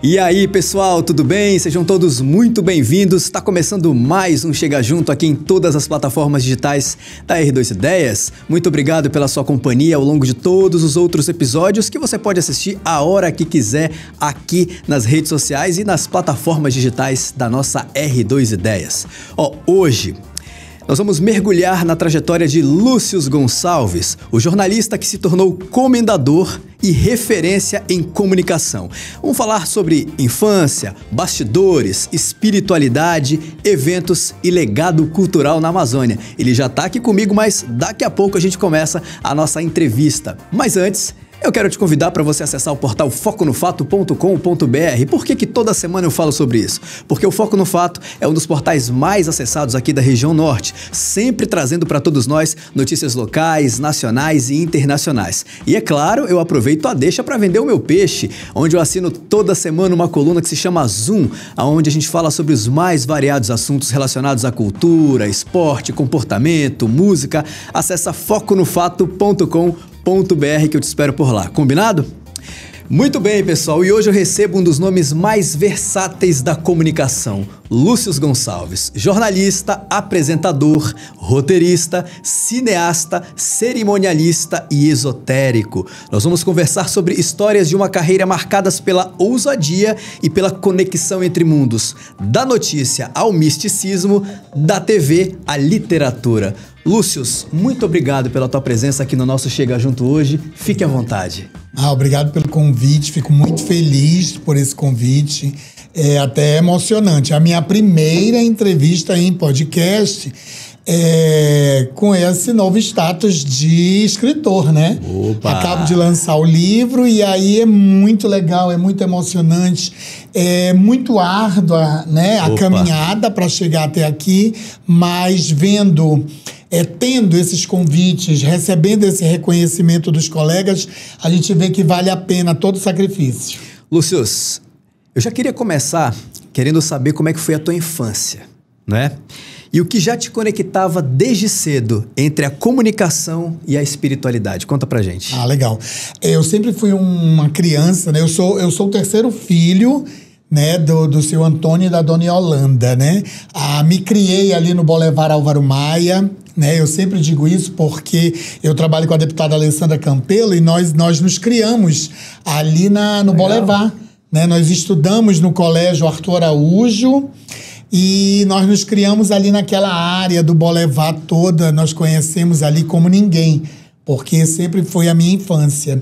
E aí, pessoal, tudo bem? Sejam todos muito bem-vindos. Está começando mais um Chega Junto aqui em todas as plataformas digitais da R2 Ideias. Muito obrigado pela sua companhia ao longo de todos os outros episódios que você pode assistir a hora que quiser aqui nas redes sociais e nas plataformas digitais da nossa R2 Ideias. Hoje nós vamos mergulhar na trajetória de Lúcio Gonçalves, o jornalista que se tornou comendador e referência em comunicação. Vamos falar sobre infância, bastidores, espiritualidade, eventos e legado cultural na Amazônia. Ele já está aqui comigo, mas daqui a pouco a gente começa a nossa entrevista. Mas antes, eu quero te convidar para você acessar o portal foconofato.com.br. Por que toda semana eu falo sobre isso? Porque o Foco no Fato é um dos portais mais acessados aqui da região norte, sempre trazendo para todos nós notícias locais, nacionais e internacionais. E é claro, eu aproveito a deixa para vender o meu peixe, onde eu assino toda semana uma coluna que se chama Zoom, onde a gente fala sobre os mais variados assuntos relacionados à cultura, esporte, comportamento, música. Acessa foconofato.com.br que eu te espero por lá, combinado? Muito bem, pessoal, e hoje eu recebo um dos nomes mais versáteis da comunicação, Lúcio Gonçalves, jornalista, apresentador, roteirista, cineasta, cerimonialista e esotérico. Nós vamos conversar sobre histórias de uma carreira marcadas pela ousadia e pela conexão entre mundos, da notícia ao misticismo, da TV à literatura. Lúcio, muito obrigado pela tua presença aqui no nosso Chega Junto hoje. Fique à vontade. Obrigado pelo convite, fico muito feliz por esse convite. É até emocionante. A minha primeira entrevista em podcast com esse novo status de escritor, né? Opa. Acabo de lançar o livro e aí é muito legal, é muito emocionante, é muito árdua, né? A caminhada para chegar até aqui, mas tendo esses convites, recebendo esse reconhecimento dos colegas, a gente vê que vale a pena todo o sacrifício. Lúcio, eu já queria começar querendo saber como é que foi a tua infância, né? E o que já te conectava desde cedo entre a comunicação e a espiritualidade. Conta pra gente. Legal. Eu sempre fui uma criança, né? Eu sou o terceiro filho, né, do seu Antônio e da dona Yolanda, né? Me criei ali no Boulevard Álvaro Maia, né? Eu sempre digo isso porque eu trabalho com a deputada Alessandra Campelo e nós nos criamos ali no Boulevard, né? Nós estudamos no colégio Arthur Araújo e nós nos criamos ali naquela área do Boulevard toda, nós conhecemos ali como ninguém, porque sempre foi a minha infância.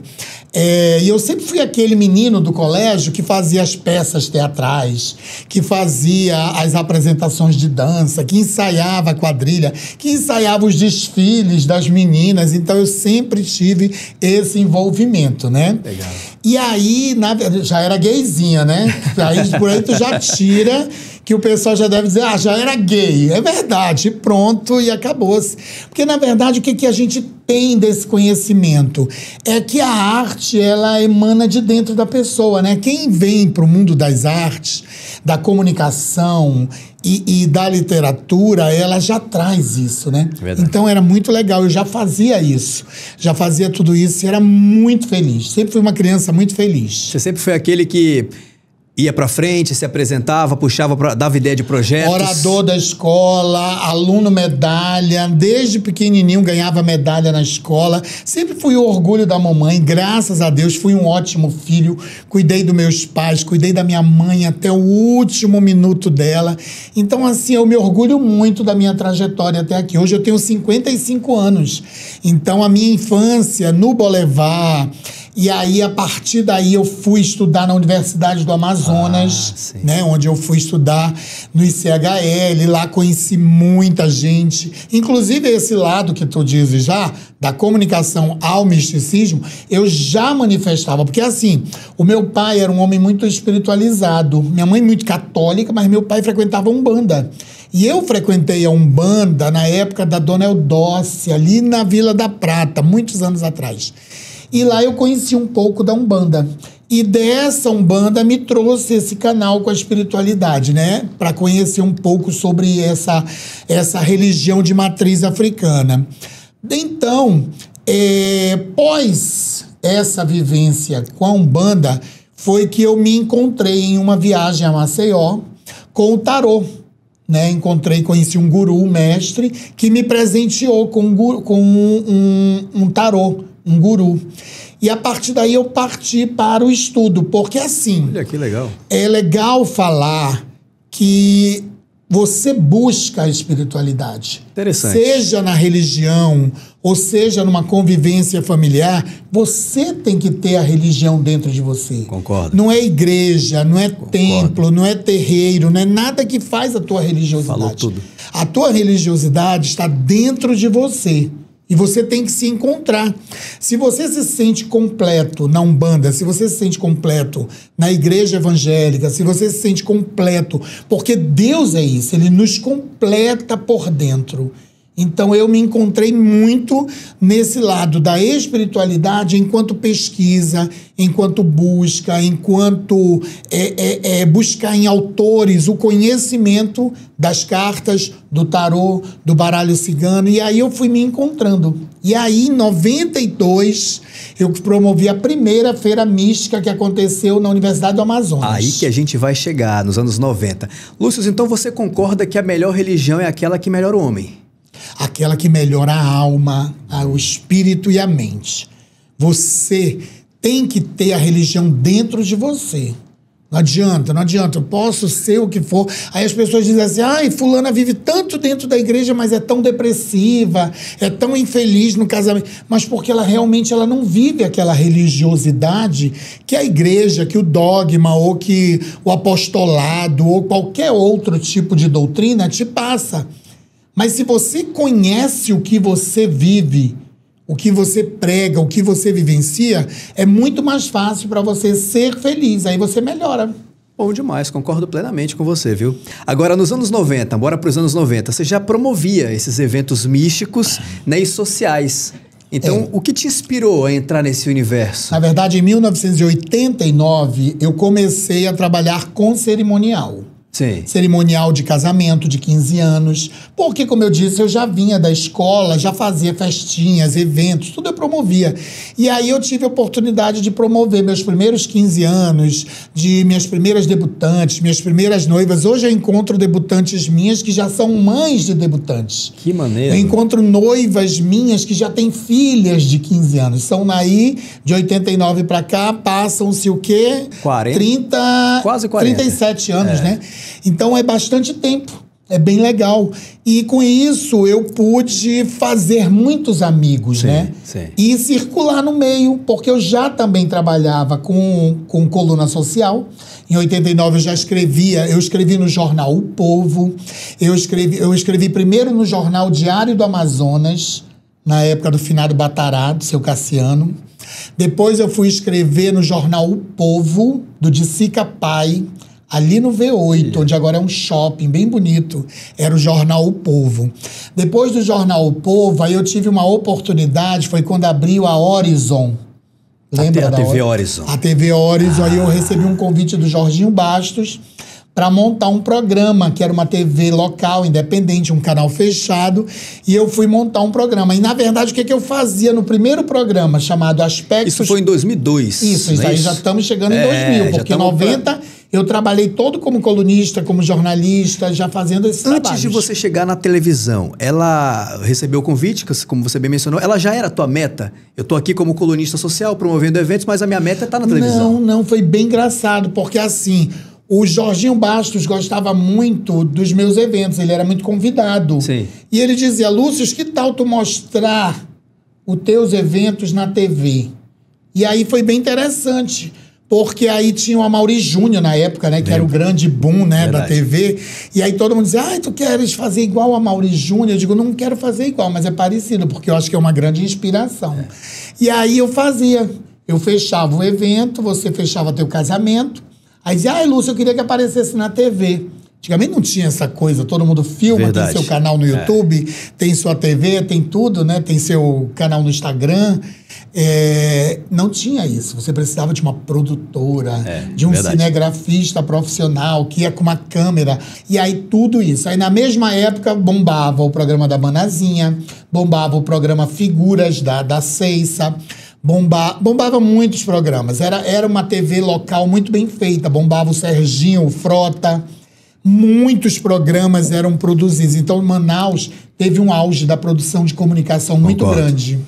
E eu sempre fui aquele menino do colégio que fazia as peças teatrais, que fazia as apresentações de dança, que ensaiava a quadrilha, que ensaiava os desfiles das meninas. Então, eu sempre tive esse envolvimento, né? Legal. E aí, já era gayzinha, né? Aí, por aí tu já tira que o pessoal já deve dizer, já era gay. É verdade, pronto, e acabou-se. Porque, na verdade, o que a gente tem desse conhecimento? É que a arte, ela emana de dentro da pessoa, né? Quem vem para o mundo das artes, da comunicação e da literatura, ela já traz isso, né? Verdade. Então, era muito legal, eu já fazia isso. Já fazia tudo isso e era muito feliz. Sempre fui uma criança muito feliz. Você sempre foi aquele que ia pra frente, se apresentava, dava ideia de projetos. Orador da escola, aluno medalha, desde pequenininho ganhava medalha na escola. Sempre fui o orgulho da mamãe, graças a Deus, fui um ótimo filho. Cuidei dos meus pais, cuidei da minha mãe até o último minuto dela. Então, assim, eu me orgulho muito da minha trajetória até aqui. Hoje eu tenho 55 anos. Então, a minha infância no Boulevard. E aí, a partir daí, eu fui estudar na Universidade do Amazonas, né? Onde eu fui estudar no ICHL. Lá conheci muita gente. Inclusive, esse lado que tu dizes já, da comunicação ao misticismo, eu já manifestava. Porque, assim, o meu pai era um homem muito espiritualizado. Minha mãe muito católica, mas meu pai frequentava Umbanda. E eu frequentei a Umbanda na época da Dona Eudócia, ali na Vila da Prata, muitos anos atrás. E lá eu conheci um pouco da Umbanda. E dessa Umbanda me trouxe esse canal com a espiritualidade, né? Para conhecer um pouco sobre essa religião de matriz africana. Então, pós essa vivência com a Umbanda, foi que eu me encontrei em uma viagem a Maceió com o tarô, né? Conheci um guru, um mestre, que me presenteou com um tarô, um guru. E a partir daí eu parti para o estudo, porque assim... Olha, que legal. É legal falar que você busca a espiritualidade. Interessante. Seja na religião, ou seja numa convivência familiar, você tem que ter a religião dentro de você. Concordo. Não é igreja, não é templo, não é terreiro, não é nada que faz a tua religiosidade. Falou tudo. A tua religiosidade está dentro de você. E você tem que se encontrar. Se você se sente completo na Umbanda, se você se sente completo na igreja evangélica, se você se sente completo, porque Deus é isso, Ele nos completa por dentro. Então eu me encontrei muito nesse lado da espiritualidade enquanto pesquisa, enquanto busca, enquanto buscar em autores o conhecimento das cartas, do tarô, do baralho cigano. E aí eu fui me encontrando. E aí em 92 eu promovi a primeira feira mística que aconteceu na Universidade do Amazonas. Aí que a gente vai chegar, nos anos 90. Lúcio, então você concorda que a melhor religião é aquela que melhora o homem? Aquela que melhora a alma, o espírito e a mente. Você tem que ter a religião dentro de você. Não adianta. Eu posso ser o que for. Aí as pessoas dizem assim, ai, fulana vive tanto dentro da igreja, mas é tão depressiva, é tão infeliz no casamento. Mas porque ela realmente não vive aquela religiosidade que a igreja, que o dogma, ou que o apostolado, ou qualquer outro tipo de doutrina te passa. Mas se você conhece o que você vive, o que você prega, o que você vivencia, é muito mais fácil para você ser feliz. Aí você melhora. Bom demais, concordo plenamente com você, viu? Agora, nos anos 90, bora para os anos 90, você já promovia esses eventos místicos, né, e sociais. Então, o que te inspirou a entrar nesse universo? Na verdade, em 1989, eu comecei a trabalhar com cerimonial. Sim. Cerimonial de casamento de 15 anos, porque, como eu disse, eu já vinha da escola, já fazia festinhas, eventos, tudo eu promovia. E aí eu tive a oportunidade de promover meus primeiros 15 anos, de minhas primeiras debutantes, minhas primeiras noivas. Hoje eu encontro debutantes minhas que já são mães de debutantes. Que maneiro. Eu encontro noivas minhas que já têm filhas de 15 anos. São daí, de 89 para cá, passam-se o quê? 40? Quase 40. 37 anos, né? Então é bastante tempo, é bem legal. E com isso eu pude fazer muitos amigos, né? Sim. E circular no meio, porque eu já também trabalhava com coluna social. Em 89 eu já eu escrevi no jornal O Povo, eu escrevi primeiro no jornal Diário do Amazonas, na época do finado Batará, do seu Cassiano. Depois eu fui escrever no jornal O Povo, do Dicica Pai, ali no V8, onde agora é um shopping bem bonito, era o jornal O Povo. Depois do jornal O Povo, aí eu tive uma oportunidade, foi quando abriu a Horizon. Lembra a TV Horizon? A TV Horizon, aí eu recebi um convite do Jorginho Bastos para montar um programa, que era uma TV local, independente, um canal fechado, e eu fui montar um programa. E, na verdade, o que eu fazia no primeiro programa, chamado Aspectos... Isso foi em 2002. Isso aí já estamos chegando em 2000, porque em 90 eu trabalhei todo como colunista, como jornalista, já fazendo esses trabalhos. Antes de você chegar na televisão, ela recebeu o convite, como você bem mencionou, ela já era a tua meta? Eu tô aqui como colunista social, promovendo eventos, mas a minha meta é estar na televisão. Não, foi bem engraçado, porque assim... O Jorginho Bastos gostava muito dos meus eventos, ele era muito convidado. Sim. E ele dizia, Lúcio, que tal tu mostrar os teus eventos na TV? E aí foi bem interessante, porque aí tinha o Amaury Júnior na época, né, que era o grande boom, né, da TV. E aí todo mundo dizia, tu queres fazer igual o Amaury Júnior? Eu digo, não quero fazer igual, mas é parecido, porque eu acho que é uma grande inspiração. E aí eu fechava o evento, você fechava teu casamento. Aí dizia, Lúcio, eu queria que aparecesse na TV. Antigamente não tinha essa coisa, todo mundo filma, Verdade. Tem seu canal no YouTube, tem sua TV, tem tudo, né? Tem seu canal no Instagram. Não tinha isso. Você precisava de uma produtora, de um cinegrafista profissional que ia com uma câmera. E aí tudo isso. Aí na mesma época bombava o programa da Manazinha, bombava o programa Figuras da Ceissa, Bombava muitos programas. Era uma TV local muito bem feita. Bombava o Serginho, o Frota. Muitos programas eram produzidos. Então, Manaus teve um auge da produção de comunicação muito grande.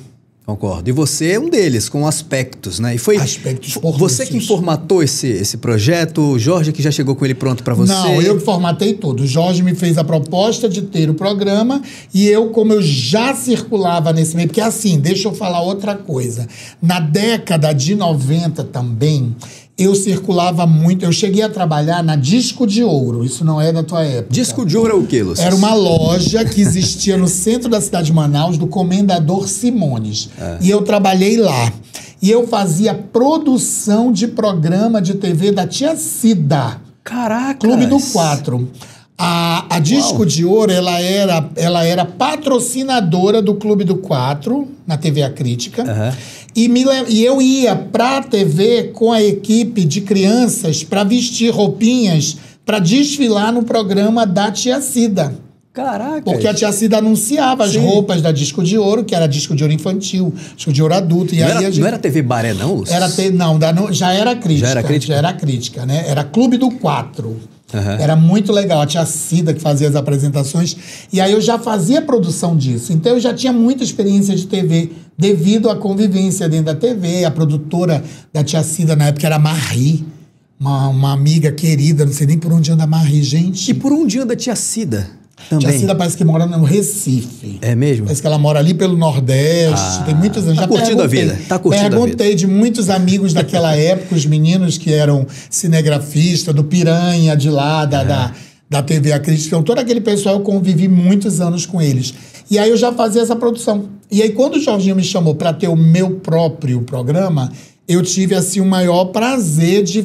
Concordo. E você é um deles, com aspectos, né? E foi Aspectos você quem formatou esse projeto? O Jorge que já chegou com ele pronto para você? Não, eu que formatei tudo. O Jorge me fez a proposta de ter o programa e eu, como eu já circulava nesse meio, porque assim, deixa eu falar outra coisa. Na década de 90 também, eu circulava muito, eu cheguei a trabalhar na Disco de Ouro, isso não é da tua época. Disco de Ouro é o quê, Lúcio? Era uma loja que existia no centro da cidade de Manaus, do Comendador Simões. E eu trabalhei lá. E eu fazia produção de programa de TV da tia Cida. Caraca! Clube do 4. A Disco de Ouro, ela era patrocinadora do Clube do 4, na TV A Crítica. E eu ia pra TV com a equipe de crianças para vestir roupinhas para desfilar no programa da tia Cida. Caraca! Porque a tia Cida anunciava as roupas da Disco de Ouro, que era Disco de Ouro infantil, Disco de Ouro adulto. E não era TV Baré, não, Lúcio? Já era Crítica. Já era Crítica, né? Era Clube do 4. Era muito legal. A tia Cida que fazia as apresentações. E aí eu já fazia produção disso. Então eu já tinha muita experiência de TV devido à convivência dentro da TV. A produtora da tia Cida na época era a Marie, uma amiga querida. Não sei nem por onde anda a Marie, gente. E por onde anda a tia Cida? Também. Tia Cida parece que mora no Recife. É mesmo? Parece que ela mora ali pelo Nordeste. Tem muitos anos. Tá curtindo a vida. Tá curtindo a vida. Perguntei de muitos amigos daquela época, os meninos que eram cinegrafistas, do Piranha, de lá, da TV A Crítica. Então, todo aquele pessoal, eu convivi muitos anos com eles. E aí eu já fazia essa produção. E aí, quando o Jorginho me chamou para ter o meu próprio programa, eu tive, assim, o maior prazer de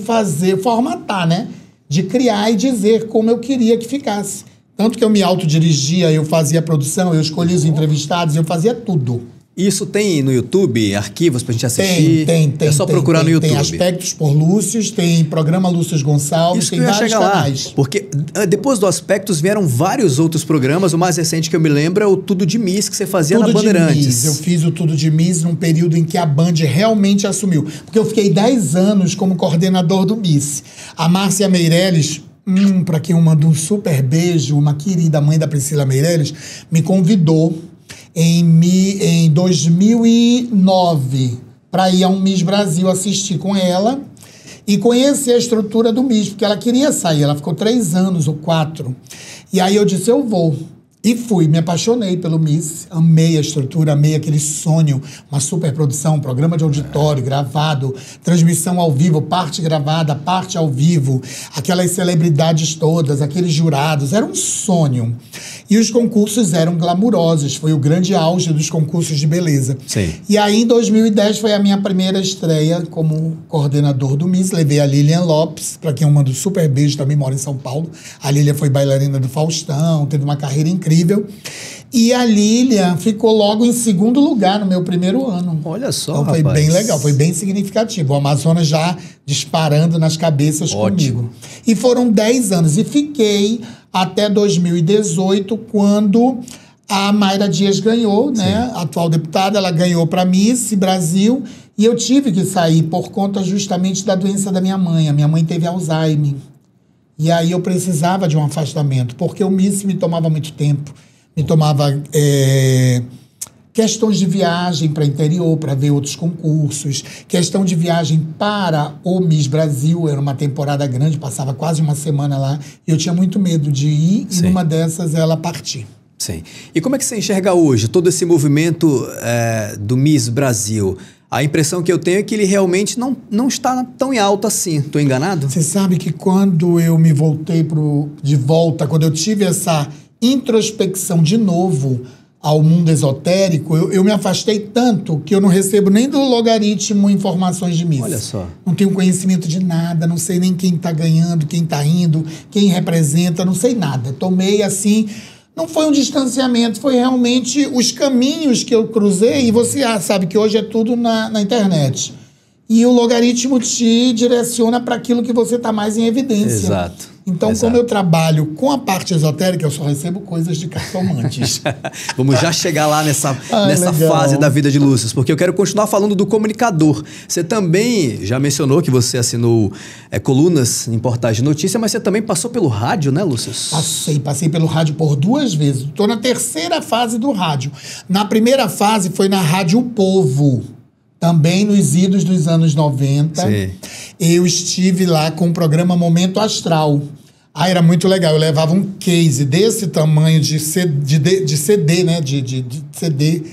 formatar, né? De criar e dizer como eu queria que ficasse. Tanto que eu me autodirigia, eu fazia a produção, eu escolhia os entrevistados, eu fazia tudo. Isso tem no YouTube, arquivos pra gente assistir? Tem. É só procurar no YouTube. Tem Aspectos por Lúcius, tem programa Lúcius Gonçalves, Isso tem que eu ia vários chegar canais. Lá, porque depois do Aspectos vieram vários outros programas. O mais recente que eu me lembro é o Tudo de Miss, que você fazia na Bandeirantes. Eu fiz o Tudo de Miss num período em que a Band realmente assumiu. Porque eu fiquei 10 anos como coordenador do Miss. A Márcia Meirelles, para quem eu mando um super beijo, uma querida mãe da Priscila Meirelles, me convidou em 2009 para ir a um Miss Brasil assistir com ela e conhecer a estrutura do Miss, porque ela queria sair, ela ficou 3 anos ou 4. E aí eu disse, eu vou. E fui, me apaixonei pelo Miss, amei a estrutura, amei aquele sonho, uma superprodução, um programa de auditório gravado, transmissão ao vivo, parte gravada, parte ao vivo, aquelas celebridades todas, aqueles jurados, era um sonho. E os concursos eram glamurosos, foi o grande auge dos concursos de beleza. Sim. E aí, em 2010, foi a minha primeira estreia como coordenador do Miss. Levei a Lilian Lopes, para quem eu mando super beijo, também mora em São Paulo. A Lilian foi bailarina do Faustão, teve uma carreira incrível. E a Lilian ficou logo em 2º lugar no meu primeiro ano. Olha só, então, foi rapaz. bem legal, foi bem significativo. O Amazonas já disparando nas cabeças comigo. E foram 10 anos. E fiquei até 2018, quando a Mayra Dias ganhou, né? A atual deputada, ela ganhou para Miss Brasil. E eu tive que sair por conta justamente da doença da minha mãe. A minha mãe teve Alzheimer. E aí eu precisava de um afastamento, porque o Miss me tomava muito tempo. Me tomava questões de viagem para interior, para ver outros concursos, questão de viagem para o Miss Brasil, era uma temporada grande, passava quase uma semana lá, e eu tinha muito medo de ir, e numa dessas ela partir. Sim. E como é que você enxerga hoje todo esse movimento do Miss Brasil? A impressão que eu tenho é que ele realmente não está tão em alta assim. Estou enganado? Você sabe que quando eu me voltei de volta, quando eu tive essa introspecção de novo ao mundo esotérico, eu me afastei tanto que eu não recebo nem do logaritmo informações de Miss. Olha só. Não tenho conhecimento de nada, não sei nem quem está ganhando, quem está indo, quem representa, não sei nada. Tomei assim... Não foi um distanciamento, foi realmente os caminhos que eu cruzei, e você sabe que hoje é tudo na internet. E o logaritmo te direciona para aquilo que você está mais em evidência. Exato. Então, Exato. como eu trabalho com a parte esotérica, eu só recebo coisas de cartomantes. Vamos já chegar lá nessa legal. fase da vida de Lúcio, porque eu quero continuar falando do comunicador. Você também já mencionou que você assinou colunas em portais de notícia, mas você também passou pelo rádio, né, Lúcio? Passei pelo rádio por 2 vezes. Estou na 3ª fase do rádio. Na primeira fase foi na Rádio Povo, também nos idos dos anos 90. Sim. Eu estive lá com o programa Momento Astral. Era muito legal. Eu levava um case desse tamanho de CD, né? De CD.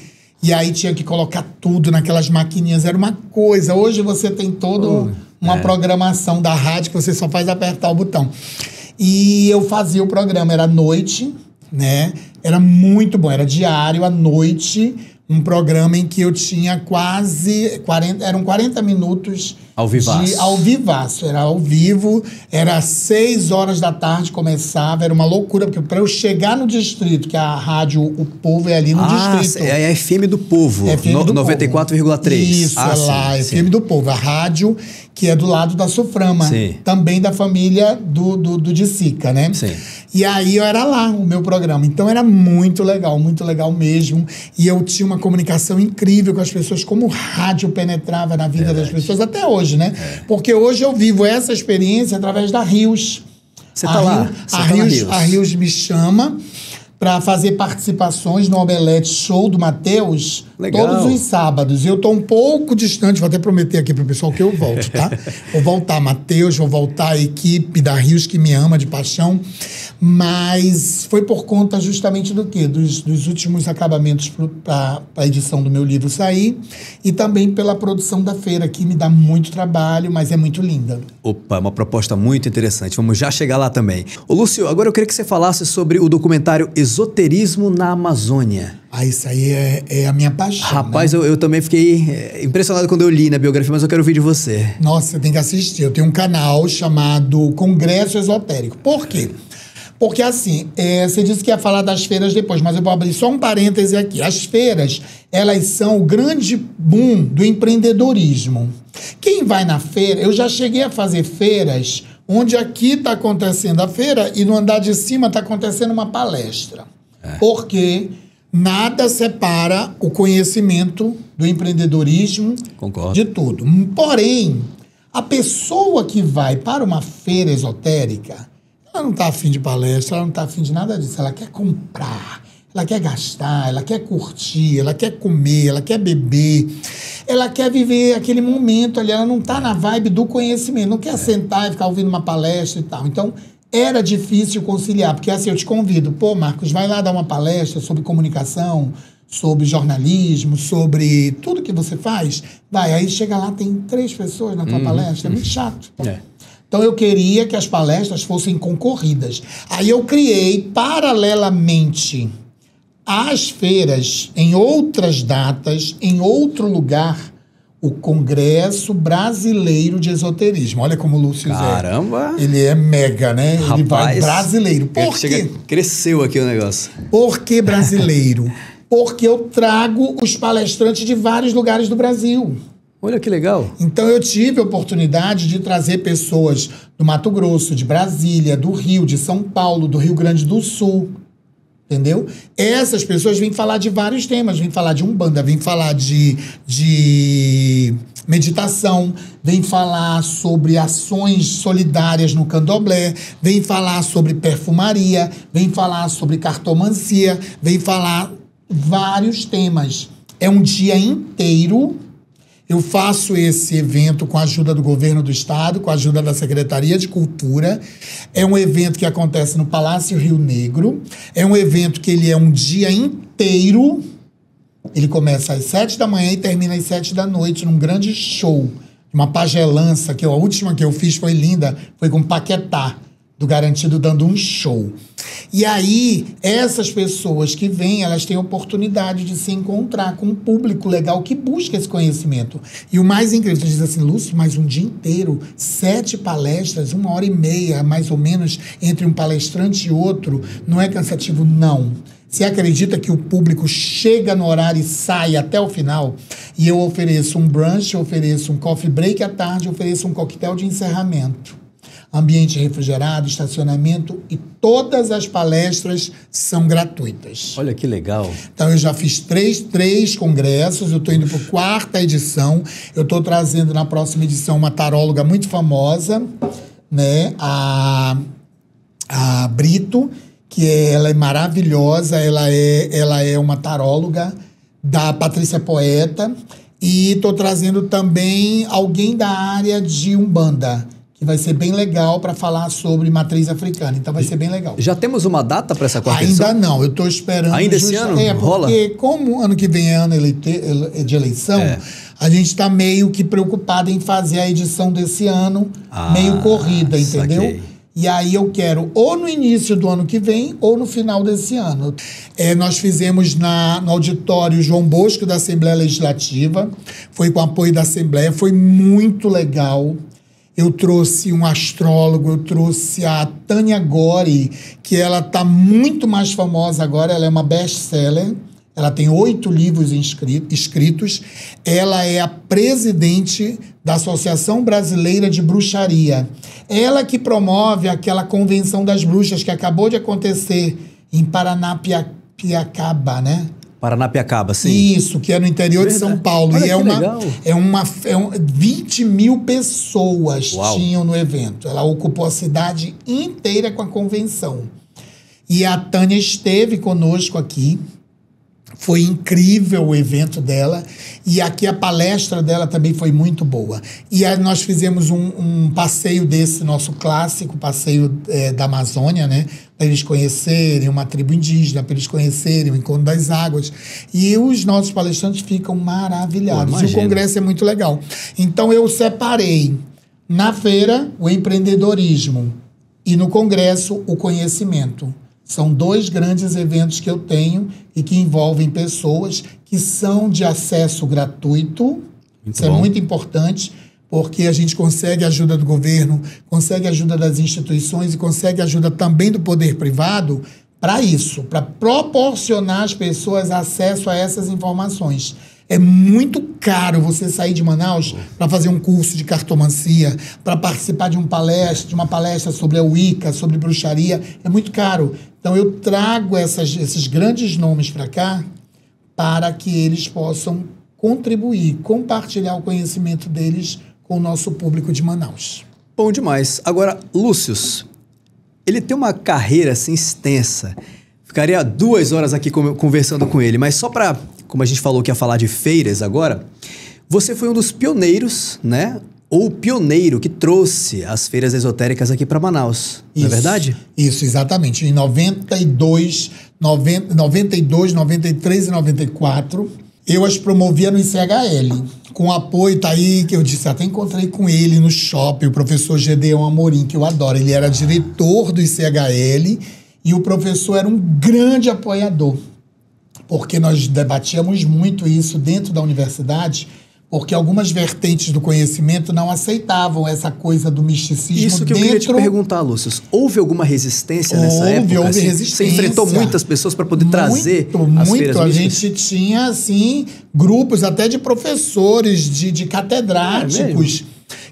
E aí tinha que colocar tudo naquelas maquininhas. Era uma coisa. Hoje você tem toda uma programação da rádio que você só faz apertar o botão. E eu fazia o programa. Era à noite, né? Era muito bom. Era diário, à noite. Um programa em que eu tinha quase 40 minutos ao vivaço. Ao vivaço. Era ao vivo, era 6 horas da tarde, começava, era uma loucura, porque para eu chegar no distrito, que a rádio O Povo é ali no distrito. É a FM do Povo, 94,3. Isso, lá, FM do Povo, a rádio que é do lado da Suframa, também da família do de Sica, né? Sim. E aí eu era lá, o meu programa. Então era muito legal mesmo. E eu tinha uma comunicação incrível com as pessoas, como o rádio penetrava na vida das pessoas, até hoje, né? Porque hoje eu vivo essa experiência através da Rios. Você tá lá? A Rios me chama para fazer participações no Omelete Show do Matheus, todos os sábados. Eu estou um pouco distante, vou até prometer aqui para o pessoal que eu volto, tá? Vou voltar, Matheus, vou voltar a equipe da Rios que me ama de paixão, mas foi por conta justamente do quê? Dos últimos acabamentos para a edição do meu livro sair e também pela produção da feira, que me dá muito trabalho, mas é muito linda. Opa, uma proposta muito interessante. Vamos já chegar lá também. Ô, Lúcio, agora eu queria que você falasse sobre o documentário Esoterismo na Amazônia. Isso aí é a minha paixão. Rapaz, né? eu também fiquei impressionado quando eu li na biografia, mas eu quero ouvir de você. Nossa, você tem que assistir. Eu tenho um canal chamado Congresso Esotérico. Por quê? Porque assim, você disse que ia falar das feiras depois, mas eu vou abrir só um parêntese aqui. As feiras, elas são o grande boom do empreendedorismo. Quem vai na feira, eu já cheguei a fazer feiras onde aqui está acontecendo a feira e no andar de cima está acontecendo uma palestra. Porque nada separa o conhecimento do empreendedorismo de tudo. Porém, a pessoa que vai para uma feira esotérica, ela não está afim de palestra, ela não está afim de nada disso. Ela quer comprar, ela quer gastar, ela quer curtir, ela quer comer, ela quer beber, ela quer viver aquele momento ali. Ela não está na vibe do conhecimento, não quer sentar e ficar ouvindo uma palestra e tal. Então, era difícil conciliar, porque assim, eu te convido, Marcos, vai lá dar uma palestra sobre comunicação, sobre jornalismo, sobre tudo que você faz. Vai, aí chega lá, tem 3 pessoas na tua palestra, é muito chato. Então, eu queria que as palestras fossem concorridas. Aí eu criei, paralelamente às feiras, em outras datas, em outro lugar, o Congresso Brasileiro de Esoterismo. Olha como o Lúcio Caramba! Ele é mega, né? Rapaz, ele vai brasileiro. Por quê? Cresceu aqui o negócio. Por que brasileiro? Porque eu trago os palestrantes de vários lugares do Brasil. Olha que legal. Então eu tive a oportunidade de trazer pessoas do Mato Grosso, de Brasília, do Rio, de São Paulo, do Rio Grande do Sul. Entendeu? Essas pessoas vêm falar de vários temas, vêm falar de Umbanda, vêm falar de meditação, vêm falar sobre ações solidárias no candomblé, vêm falar sobre perfumaria, vêm falar sobre cartomancia, vêm falar vários temas. É um dia inteiro. Eu faço esse evento com a ajuda do governo do estado, com a ajuda da Secretaria de Cultura. É um evento que acontece no Palácio Rio Negro. É um evento que ele é um dia inteiro. Ele começa às 7 da manhã e termina às 7 da noite, num grande show. Uma pagelança, que a última que eu fiz foi linda, foi com Paquetá, do Garantido, dando um show. E aí, essas pessoas que vêm, elas têm a oportunidade de se encontrar com um público legal que busca esse conhecimento. E o mais incrível, você diz assim, Lúcio, mas um dia inteiro, 7 palestras, 1h30, mais ou menos, entre um palestrante e outro, não é cansativo? Não. Você acredita que o público chega no horário e sai até o final? E eu ofereço um brunch, eu ofereço um coffee break à tarde, eu ofereço um coquetel de encerramento. ambiente refrigerado, estacionamento, e todas as palestras são gratuitas. Olha que legal. Então, eu já fiz três congressos, eu estou indo para a 4ª edição, eu estou trazendo na próxima edição uma taróloga muito famosa, né? A Brito, ela é maravilhosa, ela é uma taróloga da Patrícia Poeta, e estou trazendo também alguém da área de Umbanda, que vai ser bem legal para falar sobre matriz africana. Então vai ser bem legal. Já temos uma data para essa 4ª edição? Ainda não, eu estou esperando. Ainda esse ano? Rola? Porque como ano que vem é ano de eleição, a gente está meio que preocupado em fazer a edição desse ano meio corrida, entendeu? Saquei. E aí eu quero ou no início do ano que vem ou no final desse ano. Nós fizemos no auditório João Bosco da Assembleia Legislativa, foi com apoio da Assembleia, foi muito legal. Eu trouxe um astrólogo, eu trouxe a Tânia Gori, que ela está muito mais famosa agora, ela é uma best-seller, ela tem 8 livros escritos, ela é a presidente da Associação Brasileira de Bruxaria. Ela que promove aquela convenção das bruxas que acabou de acontecer em Paranapiacaba, né? Paranapiacaba, sim. Isso, que é no interior de São Paulo. Olha, e 20 mil pessoas Uau. tinham no evento. Ela ocupou a cidade inteira com a convenção. E a Tânia esteve conosco aqui. Foi incrível o evento dela. E aqui a palestra dela também foi muito boa. E aí nós fizemos um passeio desse nosso clássico, passeio da Amazônia, né? Para eles conhecerem uma tribo indígena, para eles conhecerem o Encontro das Águas. E os nossos palestrantes ficam maravilhados. E o congresso é muito legal. Então eu separei na feira o empreendedorismo e no congresso o conhecimento. São 2 grandes eventos que eu tenho e que envolvem pessoas que são de acesso gratuito. Isso é muito importante, porque a gente consegue a ajuda do governo, consegue a ajuda das instituições e consegue a ajuda também do poder privado para isso, para proporcionar às pessoas acesso a essas informações. É muito caro você sair de Manaus para fazer um curso de cartomancia, para participar de uma palestra sobre a Wicca, sobre bruxaria. É muito caro. Então eu trago esses grandes nomes para cá para que eles possam contribuir, compartilhar o conhecimento deles com o nosso público de Manaus. Bom demais. Agora, Lúcius, ele tem uma carreira assim extensa. Ficaria 2 horas aqui conversando com ele, mas só para... Como a gente falou que ia falar de feiras agora, você foi um dos pioneiros, né? Ou o pioneiro que trouxe as feiras esotéricas aqui para Manaus, não é verdade? Isso, exatamente. Em 92, 93 e 94, eu as promovia no ICHL. Com apoio, tá aí, que eu disse, até encontrei com ele no shopping, o professor Gedeon Amorim, que eu adoro. Ele era diretor do ICHL e o professor era um grande apoiador. Porque nós debatíamos muito isso dentro da universidade, porque algumas vertentes do conhecimento não aceitavam essa coisa do misticismo. Isso que eu queria te perguntar, Lúcio. Houve alguma resistência nessa época? Houve assim? resistência. Você enfrentou muitas pessoas para poder trazer as feiras A místicas? gente tinha, assim, grupos até de professores, de catedráticos,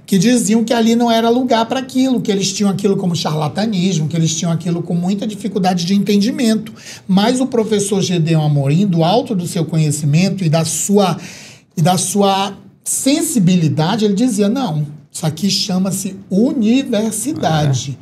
que diziam que ali não era lugar para aquilo, que eles tinham aquilo como charlatanismo, que eles tinham aquilo com muita dificuldade de entendimento. Mas o professor Gedeon Amorim, do alto do seu conhecimento e da sua sensibilidade, ele dizia, não, isso aqui chama-se universidade.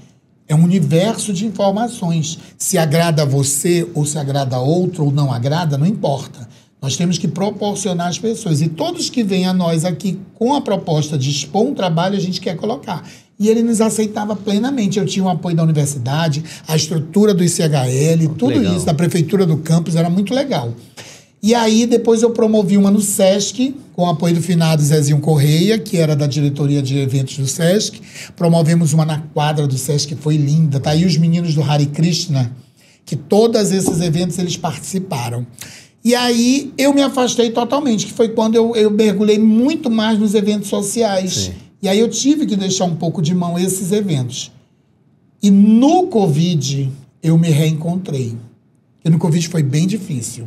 É um universo de informações. Se agrada a você, ou se agrada a outro, ou não agrada, não importa. Nós temos que proporcionar às pessoas. E todos que vêm a nós aqui com a proposta de expor um trabalho, a gente quer colocar. E ele nos aceitava plenamente. Eu tinha o apoio da universidade, a estrutura do ICHL, tudo legal. Isso, da prefeitura do campus, era muito legal. E aí, depois eu promovi uma no SESC, com o apoio do finado Zezinho Correia, que era da diretoria de eventos do SESC. Promovemos uma na quadra do SESC, que foi linda. Tá aí os meninos do Hare Krishna, que todos esses eventos eles participaram. E aí eu me afastei totalmente, que foi quando eu mergulhei muito mais nos eventos sociais. Sim. E aí eu tive que deixar um pouco de mão esses eventos. E no Covid eu me reencontrei. E no Covid foi bem difícil.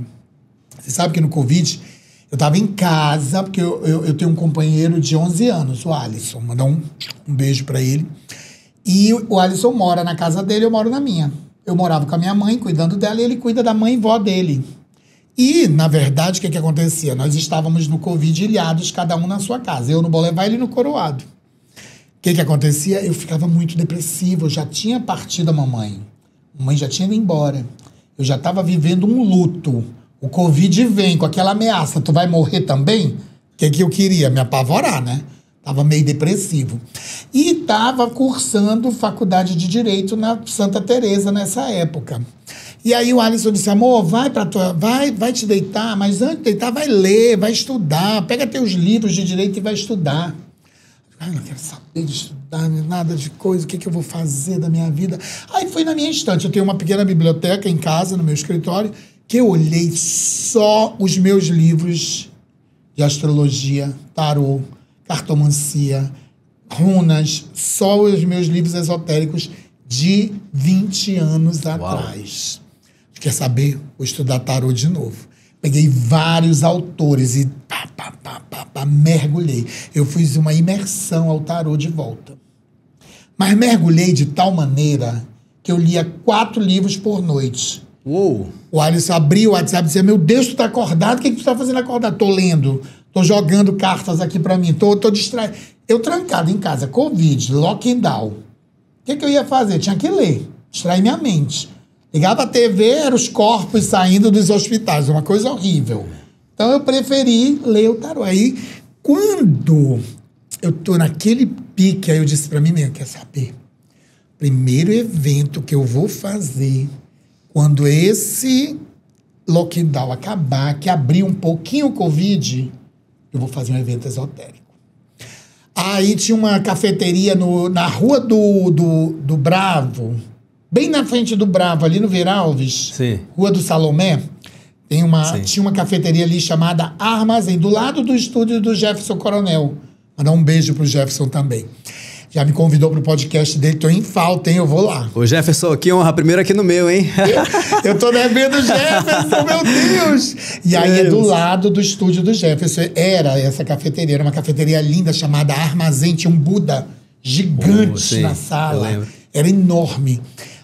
Você sabe que no Covid eu estava em casa, porque eu tenho um companheiro de 11 anos, o Alisson. Mandar um beijo para ele. E o Alisson mora na casa dele, eu moro na minha. Eu morava com a minha mãe, cuidando dela, e ele cuida da mãe e vó dele. E, na verdade, o que acontecia? Nós estávamos no Covid ilhados, cada um na sua casa. Eu no Boulevard e ele no Coroado. O que acontecia? Eu ficava muito depressivo. Eu já tinha partido a mamãe. A mãe já tinha ido embora. Eu já estava vivendo um luto. O Covid vem com aquela ameaça. Tu vai morrer também? O que eu queria? Me apavorar, né? Tava meio depressivo. E estava cursando faculdade de Direito na Santa Teresa nessa época. E aí o Alisson disse, amor, vai te deitar, mas antes de deitar vai ler, vai estudar, pega teus livros de direito e vai estudar. Ai, não quero saber de estudar, nada de coisa, o que eu vou fazer da minha vida? Aí foi na minha estante, eu tenho uma pequena biblioteca em casa, no meu escritório, que eu olhei só os meus livros de astrologia, tarô, cartomancia, runas, só os meus livros esotéricos de 20 anos atrás. Quer saber? Vou estudar tarô de novo. Peguei vários autores e mergulhei. Eu fiz uma imersão ao tarô de volta. Mas mergulhei de tal maneira que eu lia 4 livros por noite. Uou! O Alisson abriu o WhatsApp e dizia, meu Deus, tu tá acordado? O que tu tá fazendo acordado? Tô lendo, tô jogando cartas aqui pra mim, tô distraído. Eu trancado em casa, Covid, lockdown. O que eu ia fazer? Tinha que ler, distrair minha mente. Ligava a TV, eram os corpos saindo dos hospitais, uma coisa horrível. Então eu preferi ler o tarô. Aí, quando eu tô naquele pique, aí eu disse pra mim mesmo, quer saber? Primeiro evento que eu vou fazer, quando esse lockdown acabar, que abrir um pouquinho o Covid, eu vou fazer um evento esotérico. Aí tinha uma cafeteria na Rua do Bravo, bem na frente do Bravo, ali no Veralves, Sim. Rua do Salomé, tinha uma cafeteria ali chamada Armazém, do lado do estúdio do Jefferson Coronel. Mandar um beijo pro Jefferson também. Já me convidou pro podcast dele, tô em falta, hein? Eu vou lá. Ô Jefferson, que honra, primeiro aqui no meu, hein? Eu tô devendo o Jefferson, meu Deus! E aí é do lado do estúdio do Jefferson. Era essa cafeteria, era uma cafeteria linda chamada Armazém, tinha um Buda gigante na sala. Era enorme.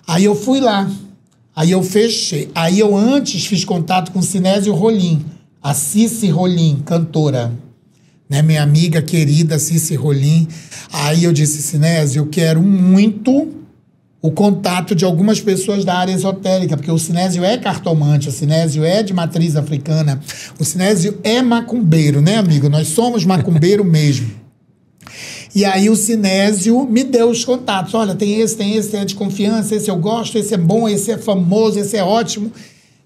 Aí eu fui lá, aí eu fechei. Aí eu antes fiz contato com Sinésio Rolim, a Cici Rolim, cantora. Né, minha amiga querida Cici Rolim. Aí eu disse, Sinésio, eu quero muito o contato de algumas pessoas da área esotérica, porque o Sinésio é cartomante, o Sinésio é de matriz africana, o Sinésio é macumbeiro, né, amigo? Nós somos macumbeiro mesmo. E aí o Sinésio me deu os contatos. Olha, tem esse é de confiança, esse eu gosto, esse é bom, esse é famoso, esse é ótimo.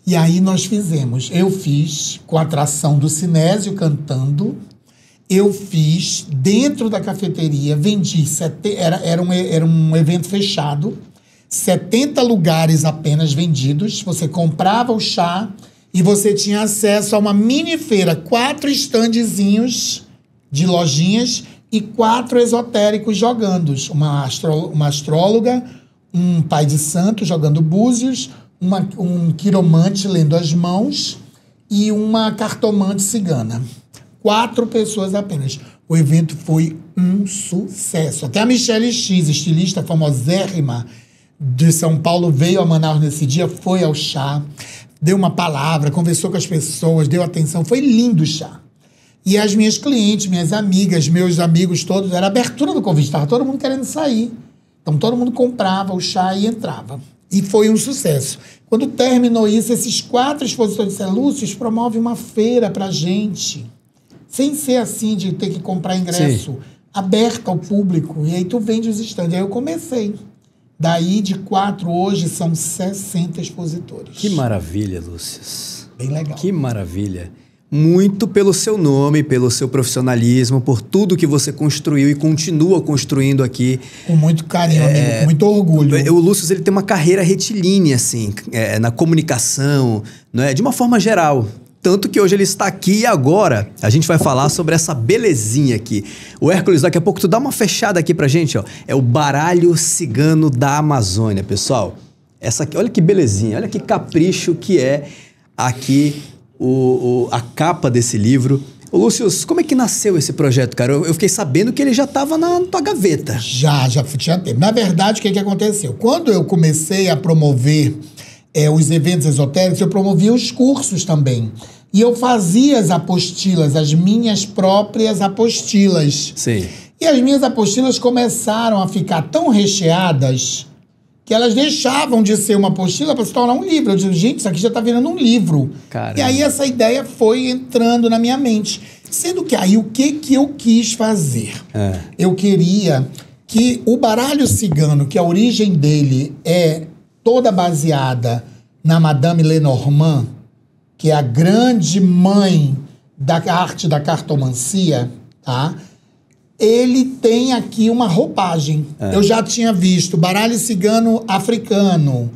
E aí nós fizemos. Eu fiz com a atração do Sinésio cantando. Eu fiz dentro da cafeteria, vendi, era um evento fechado, 70 lugares apenas vendidos, você comprava o chá e você tinha acesso a uma mini feira, 4 standzinhos de lojinhas e 4 esotéricos jogando, uma astróloga, um pai de santo jogando búzios, um quiromante lendo as mãos e uma cartomante cigana. 4 pessoas apenas. O evento foi um sucesso. Até a Michelle X, estilista famosérrima de São Paulo, veio a Manaus nesse dia, foi ao chá, deu uma palavra, conversou com as pessoas, deu atenção. Foi lindo o chá. E as minhas clientes, minhas amigas, meus amigos todos, era a abertura do convite, estava todo mundo querendo sair. Então todo mundo comprava o chá e entrava. E foi um sucesso. Quando terminou isso, esses 4 expositores disseram, Lúcio, promove uma feira pra gente. Sem ser assim, de ter que comprar ingresso, aberto ao público. E aí tu vende os estandes. Aí eu comecei. Daí, de 4, hoje, são 60 expositores. Que maravilha, Lúcio. Bem legal. Que maravilha. Muito pelo seu nome, pelo seu profissionalismo, por tudo que você construiu e continua construindo aqui. Com muito carinho, amigo, com muito orgulho. O Lúcio, ele tem uma carreira retilínea, assim, na comunicação, né, de uma forma geral. Tanto que hoje ele está aqui e agora a gente vai falar sobre essa belezinha aqui. O Hércules, daqui a pouco tu dá uma fechada aqui pra gente, ó. É o baralho cigano da Amazônia, pessoal. Essa aqui, olha que belezinha, olha que capricho que é aqui a capa desse livro. Ô, Lúcio, como é que nasceu esse projeto, cara? Eu fiquei sabendo que ele já estava na tua gaveta. Já tinha tempo. Na verdade, o que aconteceu? Quando eu comecei a promover os eventos esotéricos, eu promovia os cursos também. E eu fazia as apostilas, as minhas próprias apostilas. Sim. E as minhas apostilas começaram a ficar tão recheadas que elas deixavam de ser uma apostila para se tornar um livro. Eu digo, gente, isso aqui já está virando um livro. Caramba. E aí essa ideia foi entrando na minha mente. Sendo que aí o que eu quis fazer? Eu queria que o baralho cigano, que a origem dele é toda baseada na Madame Lenormand, que é a grande mãe da arte da cartomancia, tá? Ele tem aqui uma roupagem. Eu já tinha visto baralho cigano africano.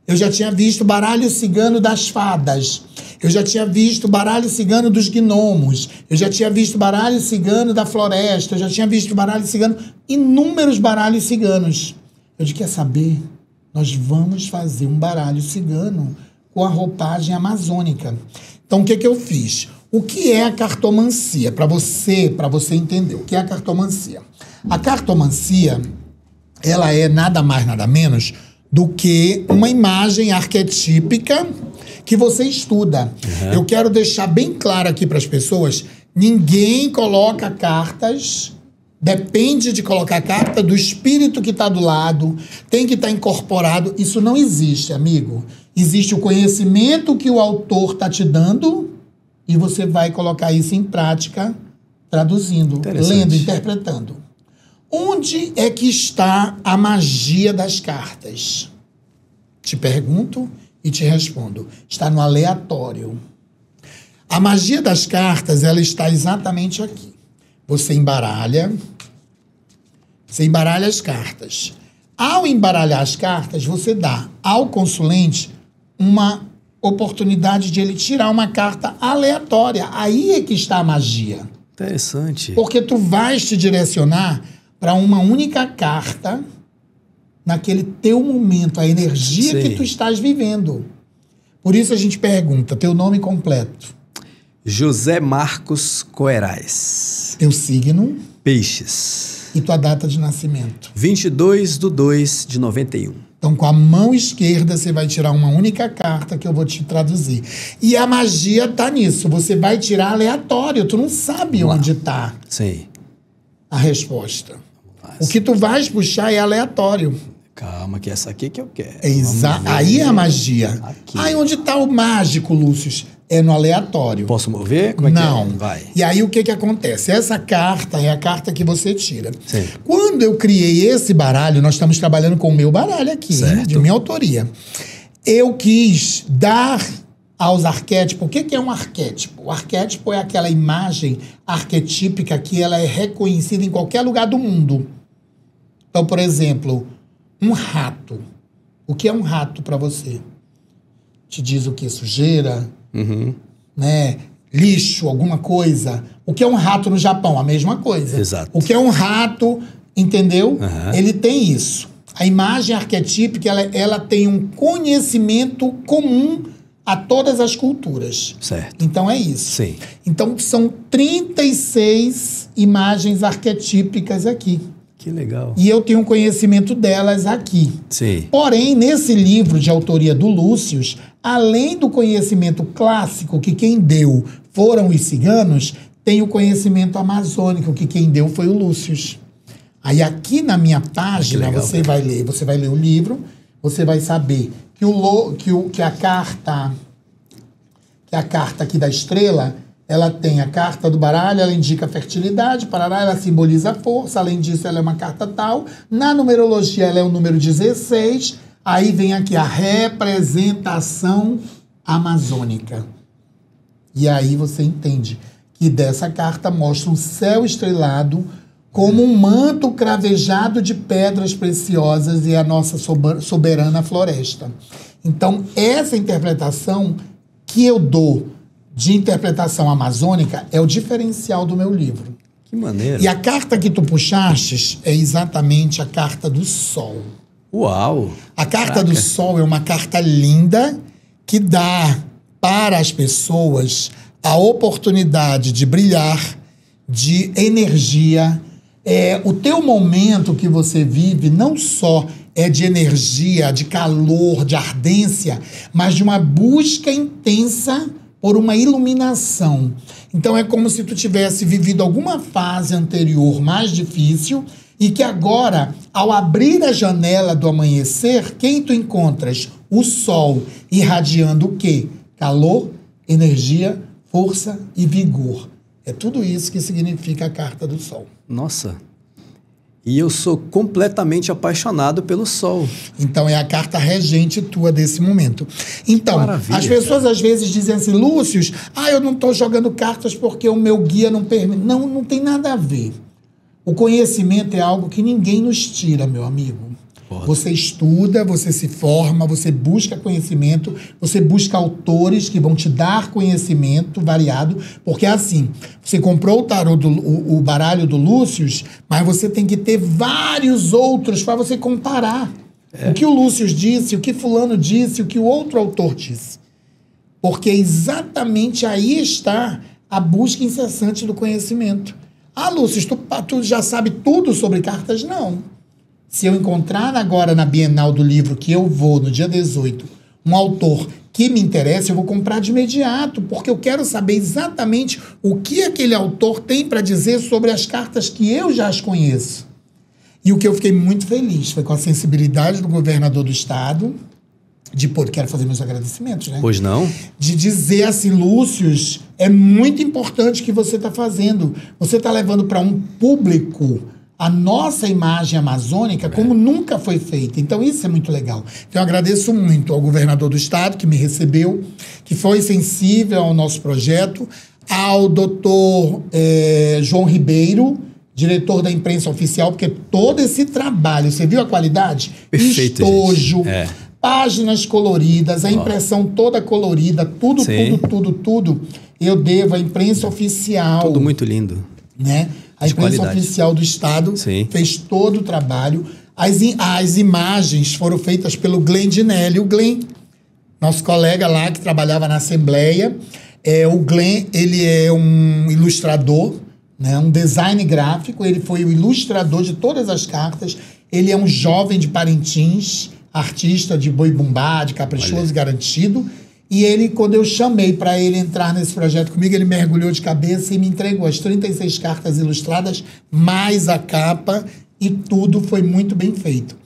Eu já tinha visto baralho cigano das fadas. Eu já tinha visto baralho cigano dos gnomos. Eu já tinha visto baralho cigano da floresta. Eu já tinha visto baralho cigano... Inúmeros baralhos ciganos. Eu disse, quer saber? Nós vamos fazer um baralho cigano com a roupagem amazônica. Então, o que eu fiz? O que é a cartomancia? Para você entender, o que é a cartomancia? A cartomancia, ela é nada mais, nada menos do que uma imagem arquetípica que você estuda. Eu quero deixar bem claro aqui para as pessoas, ninguém coloca cartas, depende de colocar carta do espírito que está do lado, tem que estar incorporado. Isso não existe, amigo. Existe o conhecimento que o autor está te dando e você vai colocar isso em prática, traduzindo, lendo, interpretando. Onde é que está a magia das cartas? Te pergunto e te respondo. Está no aleatório. A magia das cartas, ela está exatamente aqui. Você embaralha as cartas. Ao embaralhar as cartas, você dá ao consulente uma oportunidade de ele tirar uma carta aleatória. Aí é que está a magia. Interessante. Porque tu vais te direcionar para uma única carta naquele teu momento, a energia que tu estás vivendo. Por isso a gente pergunta, teu nome completo. José Marcos Coerais. Teu signo? Peixes. E tua data de nascimento? 22/2/91. Então, com a mão esquerda, você vai tirar uma única carta que eu vou te traduzir. E a magia tá nisso. Você vai tirar aleatório. Tu não sabe onde tá a resposta. O que tu vais puxar é aleatório. Calma, que essa aqui que eu quero. Aí é a magia. Aqui. Aí onde tá o mágico, Lúcio? É no aleatório. Posso mover? Como é não. Que é? Vai. E aí o que acontece? Essa carta é a carta que você tira. Sim. Quando eu criei esse baralho, nós estamos trabalhando com o meu baralho aqui, hein, de minha autoria. Eu quis dar aos arquétipos. O que é um arquétipo? O arquétipo é aquela imagem arquetípica que ela é reconhecida em qualquer lugar do mundo. Então, por exemplo, um rato. O que é um rato para você? Te diz o que? Sujeira? Né? Lixo, alguma coisa. O que é um rato no Japão? A mesma coisa. Exato. O que é um rato, entendeu? Ele tem isso. A imagem arquetípica, ela tem um conhecimento comum a todas as culturas. Certo. Então é isso. Sim. Então são 36 imagens arquetípicas aqui. Que legal. E eu tenho um conhecimento delas aqui. Sim. Porém, nesse livro de autoria do Lúcio, além do conhecimento clássico, que quem deu foram os ciganos, tem o conhecimento amazônico, que quem deu foi o Lúcio. Aí aqui na minha página, legal, você vai ler o livro, você vai saber que a carta aqui da estrela, ela tem a carta do baralho, ela indica a fertilidade, parará, ela simboliza a força, além disso ela é uma carta tal, na numerologia ela é o número 16, aí vem aqui a representação amazônica. E aí você entende que dessa carta mostra um céu estrelado como um manto cravejado de pedras preciosas e a nossa soberana floresta. Então, essa interpretação que eu dou de interpretação amazônica é o diferencial do meu livro. Que maneiro. E a carta que tu puxaste é exatamente a carta do Sol. Uau! A carta do Sol é uma carta linda que dá para as pessoas a oportunidade de brilhar, de energia. O teu momento que você vive não só é de energia, de calor, de ardência, mas de uma busca intensa por uma iluminação. Então é como se tu tivesse vivido alguma fase anterior mais difícil e que agora, ao abrir a janela do amanhecer, quem tu encontras? O sol irradiando o quê? Calor, energia, força e vigor. É tudo isso que significa a carta do sol. Nossa! E eu sou completamente apaixonado pelo sol. Então, é a carta regente tua desse momento. Então, maravilha, as pessoas às vezes dizem assim, Lúcio, eu não estou jogando cartas porque o meu guia não permite. Não, não tem nada a ver. O conhecimento é algo que ninguém nos tira, meu amigo. Você estuda, você se forma, você busca conhecimento, você busca autores que vão te dar conhecimento variado, porque assim, você comprou o tarô, o baralho do Lúcio, mas você tem que ter vários outros para você comparar. O que o Lúcio disse, o que fulano disse, o que o outro autor disse. Porque exatamente aí está a busca incessante do conhecimento. Lúcio, tu já sabe tudo sobre cartas? Não. Se eu encontrar agora na Bienal do Livro, que eu vou no dia 18, um autor que me interessa, eu vou comprar de imediato, porque eu quero saber exatamente o que aquele autor tem para dizer sobre as cartas que eu já as conheço. E o que eu fiquei muito feliz foi com a sensibilidade do governador do estado, quero fazer meus agradecimentos, né? Pois não? De dizer assim, Lúcio, é muito importante o que você está fazendo. Você está levando para um público a nossa imagem amazônica como nunca foi feita. Então, isso é muito legal. Então, eu agradeço muito ao governador do estado, que me recebeu, que foi sensível ao nosso projeto, ao doutor João Ribeiro, diretor da imprensa oficial, porque todo esse trabalho, você viu a qualidade? Perfeito, estojo, páginas coloridas, a impressão toda colorida, tudo, eu devo à imprensa oficial. Tudo muito lindo. Né? A imprensa oficial do estado fez todo o trabalho. As imagens foram feitas pelo Glenn Dinelli. O Glenn, nosso colega lá que trabalhava na Assembleia. O Glenn, ele é um ilustrador, né? Um design gráfico. Ele foi o ilustrador de todas as cartas. Ele é um jovem de Parintins, artista de boi bumbá, de caprichoso e garantido. E ele, quando eu chamei para ele entrar nesse projeto comigo, ele mergulhou de cabeça e me entregou as 36 cartas ilustradas, mais a capa, e tudo foi muito bem feito.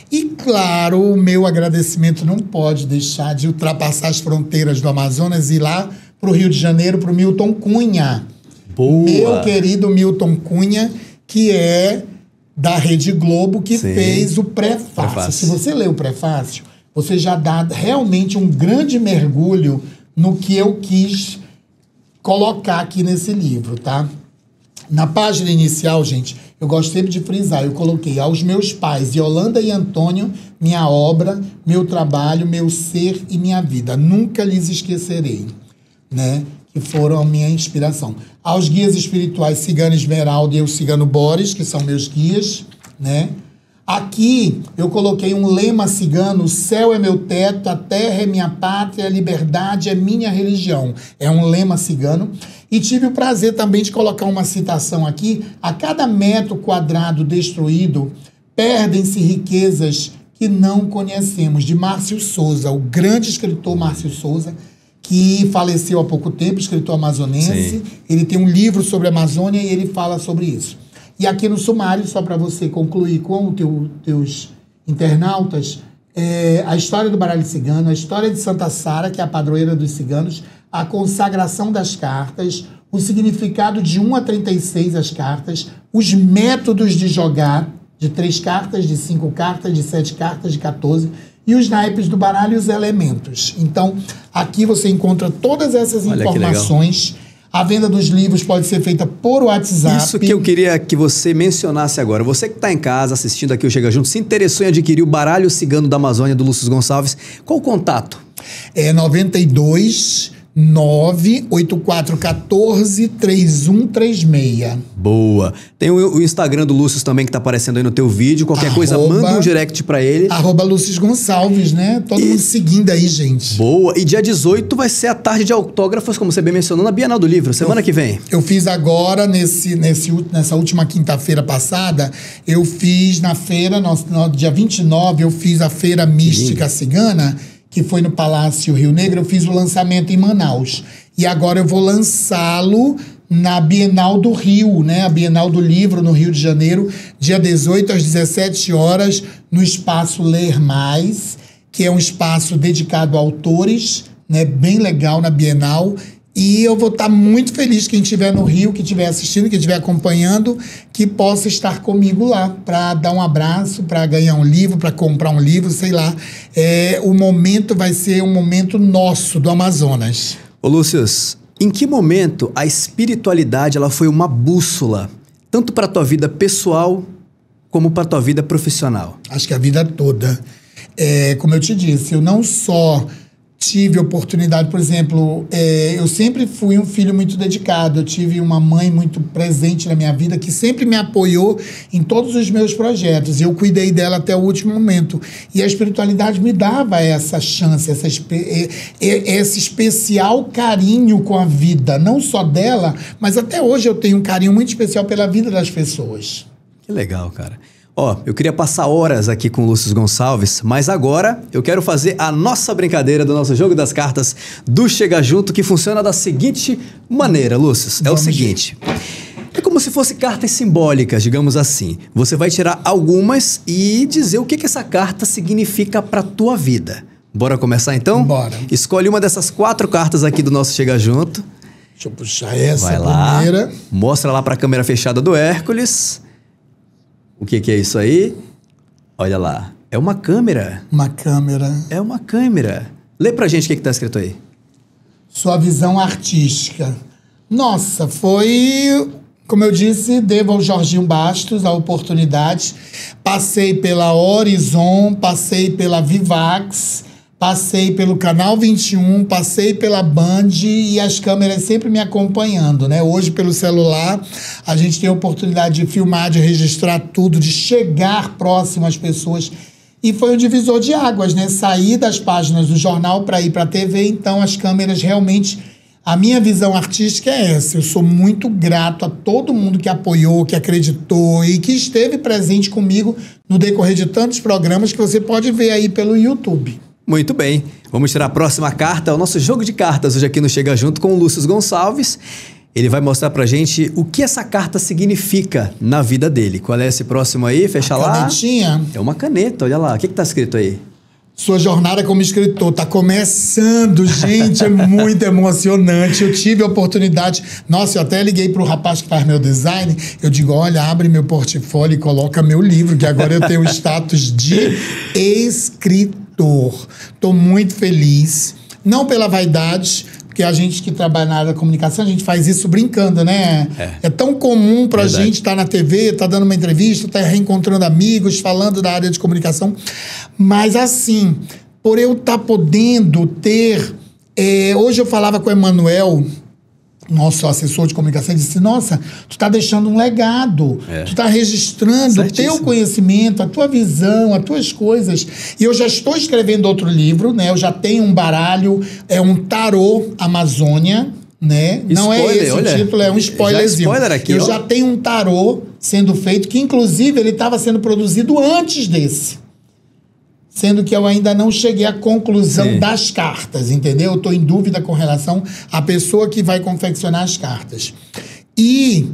E, claro, o meu agradecimento não pode deixar de ultrapassar as fronteiras do Amazonas e ir lá para o Rio de Janeiro, para o Milton Cunha. Boa. Meu querido Milton Cunha, que é da Rede Globo, que fez o prefácio. Se você lê o prefácio, você já dá realmente um grande mergulho no que eu quis colocar aqui nesse livro, tá? Na página inicial, gente, eu gosto sempre de frisar, eu coloquei aos meus pais, Yolanda e Antônio, minha obra, meu trabalho, meu ser e minha vida. Nunca lhes esquecerei, né? Que foram a minha inspiração. Aos guias espirituais Cigano Esmeralda e o Cigano Boris, que são meus guias, né? Aqui eu coloquei um lema cigano: o céu é meu teto, a terra é minha pátria, a liberdade é minha religião. É um lema cigano. E tive o prazer também de colocar uma citação aqui: a cada metro quadrado destruído, perdem-se riquezas que não conhecemos. De Márcio Souza, o grande escritor Márcio Souza, que faleceu há pouco tempo, escritor amazonense. Ele tem um livro sobre a Amazônia e ele fala sobre isso. E aqui no sumário, só para você concluir com os teus internautas, a história do baralho cigano, a história de Santa Sara, que é a padroeira dos ciganos, a consagração das cartas, o significado de 1 a 36 as cartas, os métodos de jogar, de 3 cartas, de 5 cartas, de 7 cartas, de 14, e os naipes do baralho e os elementos. Então, aqui você encontra todas essas informações. A venda dos livros pode ser feita por WhatsApp. Isso que eu queria que você mencionasse agora. Você que está em casa assistindo aqui o Chega Junto, se interessou em adquirir o Baralho Cigano da Amazônia do Lúcio Gonçalves, qual o contato? É 92 98414-3136. Boa. Tem o Instagram do Lúcio também que tá aparecendo aí no teu vídeo. Qualquer coisa, manda um direct pra ele. @Lúcio Gonçalves, né? Todo mundo seguindo aí, gente. Boa. E dia 18 vai ser a tarde de autógrafos, como você bem mencionou, na Bienal do Livro, semana que vem. Eu fiz agora, nessa última quinta-feira passada, eu fiz na feira, no dia 29, eu fiz a Feira Mística Cigana, que foi no Palácio Rio Negro. Eu fiz o lançamento em Manaus. E agora eu vou lançá-lo na Bienal do Rio, né? A Bienal do Livro no Rio de Janeiro, dia 18 às 17 horas, no Espaço Ler Mais, que é um espaço dedicado a autores, né? Bem legal na Bienal. E eu vou estar muito feliz, quem estiver no Rio, que estiver assistindo, que estiver acompanhando, que possa estar comigo lá para dar um abraço, para ganhar um livro, para comprar um livro, sei lá. O momento vai ser um momento nosso, do Amazonas. Ô Lúcio, em que momento a espiritualidade ela foi uma bússola, tanto para a tua vida pessoal como para a tua vida profissional? Acho que a vida toda. Como eu te disse, eu não só tive oportunidade, por exemplo, eu sempre fui um filho muito dedicado. Eu tive uma mãe muito presente na minha vida, que sempre me apoiou em todos os meus projetos. E eu cuidei dela até o último momento. E a espiritualidade me dava essa chance, esse especial carinho com a vida. Não só dela, mas até hoje eu tenho um carinho muito especial pela vida das pessoas. Que legal, cara. Eu queria passar horas aqui com o Lúcio Gonçalves, mas agora eu quero fazer a nossa brincadeira do nosso jogo das cartas do Chega Junto, que funciona da seguinte maneira, Lúcio. É o seguinte, é como se fosse cartas simbólicas, digamos assim. Você vai tirar algumas e dizer o que essa carta significa para tua vida. Bora começar então? Bora. Escolhe uma dessas 4 cartas aqui do nosso Chega Junto. Deixa eu puxar essa vai lá, primeira. Mostra lá para a câmera fechada do Hércules. O que é isso aí? Olha lá. É uma câmera. Uma câmera. É uma câmera. Lê pra gente o que tá escrito aí. Sua visão artística. Nossa, foi... Como eu disse, devo ao Jorginho Bastos a oportunidade. Passei pela Horizon, passei pela Vivax, passei pelo Canal 21, passei pela Band e as câmeras sempre me acompanhando, né? Hoje, pelo celular, a gente tem a oportunidade de filmar, de registrar tudo, de chegar próximo às pessoas. E foi um divisor de águas, né? Sair das páginas do jornal para ir para a TV, então as câmeras realmente... A minha visão artística é essa. Eu sou muito grato a todo mundo que apoiou, que acreditou e que esteve presente comigo no decorrer de tantos programas que você pode ver aí pelo YouTube. Muito bem. Vamos tirar a próxima carta, o nosso jogo de cartas hoje aqui no Chega Junto com o Lúcio Gonçalves. Ele vai mostrar pra gente o que essa carta significa na vida dele. Qual é esse próximo aí? Fecha lá. Canetinha. É uma caneta, olha lá. O que tá escrito aí? Sua jornada como escritor tá começando, gente, é muito emocionante. Eu tive a oportunidade, nossa, eu até liguei pro rapaz que faz meu design, eu digo, olha, abre meu portfólio e coloca meu livro, que agora eu tenho o status de escritor. Tô muito feliz, não pela vaidade, porque a gente que trabalha na área da comunicação, a gente faz isso brincando, né? É tão comum pra gente estar na TV, tá dando uma entrevista, tá reencontrando amigos, falando da área de comunicação. Mas assim, por eu estar podendo ter... hoje eu falava com o Emanuel, nosso assessor de comunicação, ele disse, nossa, tu tá deixando um legado, tu tá registrando o teu conhecimento, a tua visão, as tuas coisas. E eu já estou escrevendo outro livro, né? Eu já tenho um baralho, é um tarô Amazônia, né? Não é esse o título, é um spoilerzinho. Spoiler aqui, eu já tenho um tarô sendo feito, que inclusive ele estava sendo produzido antes desse. Sendo que eu ainda não cheguei à conclusão das cartas, entendeu? Eu estou em dúvida com relação à pessoa que vai confeccionar as cartas. E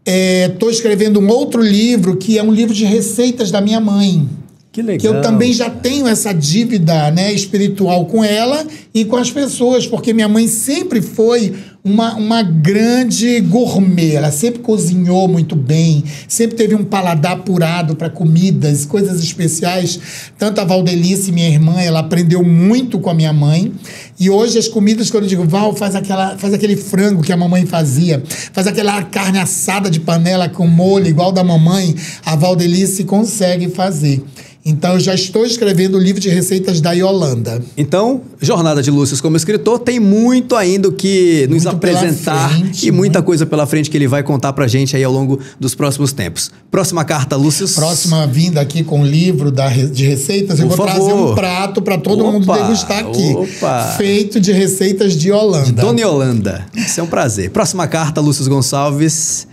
estou escrevendo um outro livro, que é um livro de receitas da minha mãe. Que legal. Que eu também já tenho essa dívida, né, espiritual com ela e com as pessoas, porque minha mãe sempre foi uma grande gourmet, ela sempre cozinhou muito bem, sempre teve um paladar apurado para comidas, coisas especiais. Tanto a Valdelice, minha irmã, ela aprendeu muito com a minha mãe. E hoje as comidas, quando eu digo, Val, faz aquele frango que a mamãe fazia, faz aquela carne assada de panela com molho igual da mamãe, a Valdelice consegue fazer. Então, eu já estou escrevendo o livro de receitas da Yolanda. Então, jornada de Lúcio como escritor tem muito ainda que nos apresentar e muita coisa pela frente que ele vai contar pra gente aí ao longo dos próximos tempos. Próxima carta, Lúcio. Próxima vinda aqui com o livro de receitas, eu vou trazer um prato para todo mundo degustar aqui. Feito de receitas de Yolanda. De Dona Yolanda. Isso é um prazer. Próxima carta, Lúcio Gonçalves.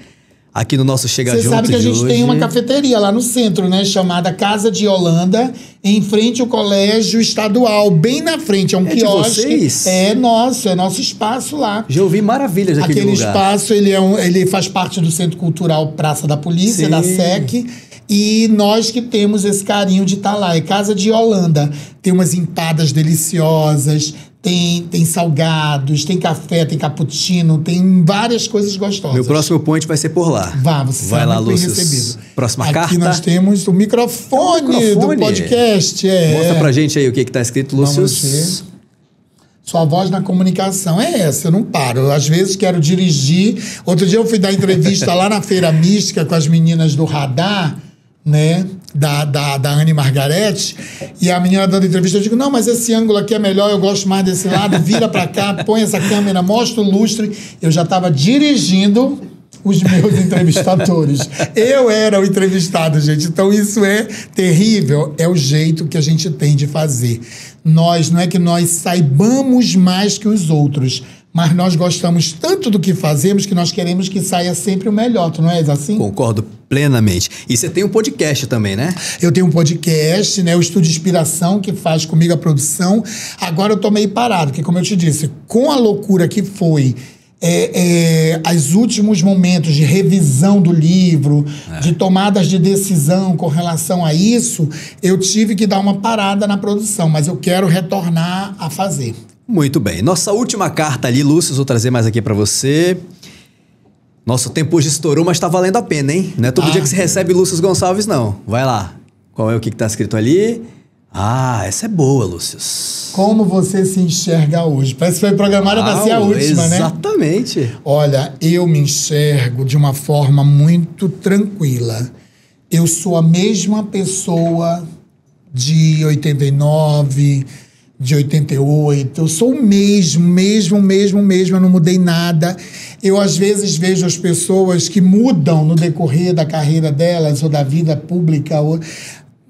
Aqui no nosso Chega Junto. Você sabe que a gente tem uma cafeteria lá no centro, né? Chamada Casa de Yolanda, em frente ao Colégio Estadual, bem na frente. É um quiosque. De vocês? É nosso espaço lá. Já ouvi maravilhas daquele lugar. Aquele espaço, ele faz parte do Centro Cultural Praça da Polícia, da SEC. E nós que temos esse carinho de estar lá. É Casa de Yolanda. Tem umas empadas deliciosas, tem salgados, tem café, tem cappuccino, tem várias coisas gostosas. Meu próximo point vai ser por lá. Você vai lá, Lúcio. Recebido. Próxima aqui carta. Aqui nós temos o microfone do podcast. Mostra pra gente aí o que tá escrito, Lúcio. Vamos ver. Sua voz na comunicação é essa, eu não paro. Eu, às vezes, quero dirigir. Outro dia eu fui dar entrevista lá na Feira Mística com as meninas do Radar, né? Da Anne Margarete, e a menina dando entrevista, eu digo, não, mas esse ângulo aqui é melhor, eu gosto mais desse lado, vira pra cá, põe essa câmera, mostra o lustre. Eu já estava dirigindo os meus entrevistadores. Eu era o entrevistado, gente. Então isso é terrível. É o jeito que a gente tem de fazer. Não é que nós saibamos mais que os outros, mas nós gostamos tanto do que fazemos que nós queremos que saia sempre o melhor. Tu não és assim? Concordo plenamente. E você tem um podcast também, né? Eu tenho um podcast, né? O Estúdio Inspiração, que faz comigo a produção. Agora eu tô meio parado, porque como eu te disse, com a loucura que foi os últimos momentos de revisão do livro, de tomadas de decisão com relação a isso, eu tive que dar uma parada na produção, mas eu quero retornar a fazer. Muito bem. Nossa última carta ali, Lúcio, vou trazer mais aqui para você. Nosso tempo hoje estourou, mas tá valendo a pena, hein? Não é todo dia que se recebe Lúcio Gonçalves, não. Vai lá. Qual é o que tá escrito ali? Essa é boa, Lúcio. Como você se enxerga hoje? Parece que foi programada para ser a última, né? Exatamente. Olha, eu me enxergo de uma forma muito tranquila. Eu sou a mesma pessoa de 89, de 88. Eu sou o mesmo. Eu não mudei nada. Eu, às vezes, vejo as pessoas que mudam no decorrer da carreira delas ou da vida pública.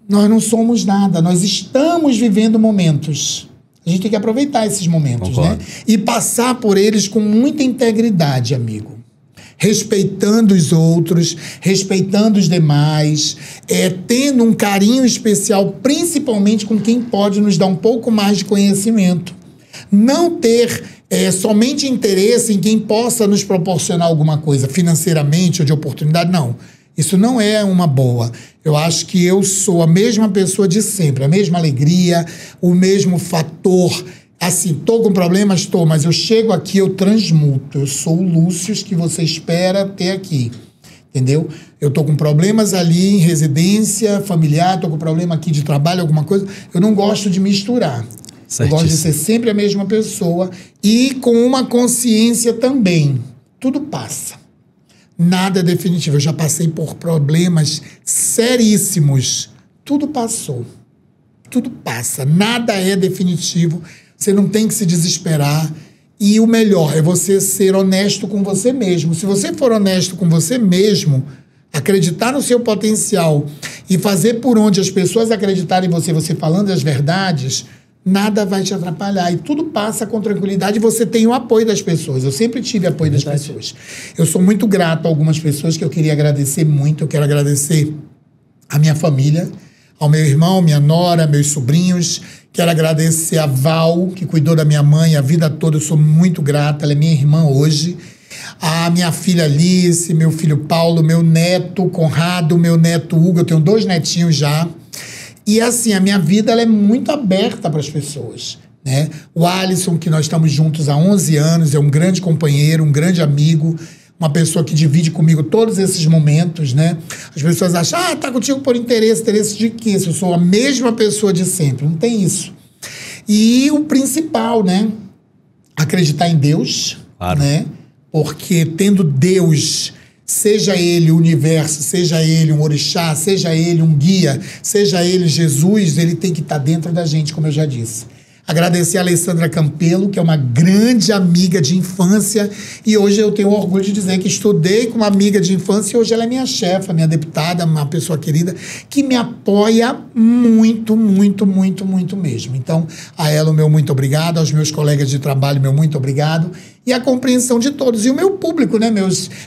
Nós não somos nada. Nós estamos vivendo momentos. A gente tem que aproveitar esses momentos, né? E passar por eles com muita integridade, amigo. Respeitando os outros, respeitando os demais, tendo um carinho especial, principalmente com quem pode nos dar um pouco mais de conhecimento. Não ter somente interesse em quem possa nos proporcionar alguma coisa financeiramente ou de oportunidade, não. Isso não é uma boa. Eu acho que eu sou a mesma pessoa de sempre, a mesma alegria, o mesmo fator. Assim, tô com problemas? Tô, mas eu chego aqui, eu transmuto. Eu sou o Lúcio que você espera ter aqui, entendeu? Eu tô com problemas ali em residência familiar, tô com problema aqui de trabalho, alguma coisa. Eu não gosto de misturar. Certíssimo. Eu gosto de ser sempre a mesma pessoa e com uma consciência também. Tudo passa. Nada é definitivo. Eu já passei por problemas seríssimos. Tudo passou. Tudo passa. Nada é definitivo. Você não tem que se desesperar. E o melhor é você ser honesto com você mesmo. Se você for honesto com você mesmo, acreditar no seu potencial e fazer por onde as pessoas acreditarem em você, você falando as verdades, nada vai te atrapalhar. E tudo passa com tranquilidade e você tem o apoio das pessoas. Eu sempre tive apoio das pessoas. Eu sou muito grato a algumas pessoas que eu queria agradecer muito. Eu quero agradecer a minha família, ao meu irmão, minha nora, meus sobrinhos. Quero agradecer a Val, que cuidou da minha mãe a vida toda. Eu sou muito grato. Ela é minha irmã hoje. A minha filha Alice, meu filho Paulo, meu neto Conrado, meu neto Hugo. Eu tenho 2 netinhos já. E assim, a minha vida ela é muito aberta para as pessoas, né? O Alisson, que nós estamos juntos há 11 anos, é um grande companheiro, um grande amigo, uma pessoa que divide comigo todos esses momentos, né? As pessoas acham, tá contigo por interesse de quê? Se eu sou a mesma pessoa de sempre, não tem isso. E o principal, né? Acreditar em Deus, claro, né? Porque tendo Deus seja ele o universo, seja ele um orixá, seja ele um guia, seja ele Jesus, ele tem que estar dentro da gente, como eu já disse. Agradecer a Alessandra Campelo, que é uma grande amiga de infância, e hoje eu tenho o orgulho de dizer que estudei com uma amiga de infância e hoje ela é minha chefa, minha deputada, uma pessoa querida, que me apoia muito, muito, muito, muito mesmo. Então, a ela o meu muito obrigado, aos meus colegas de trabalho, meu muito obrigado, e a compreensão de todos. E o meu público, né?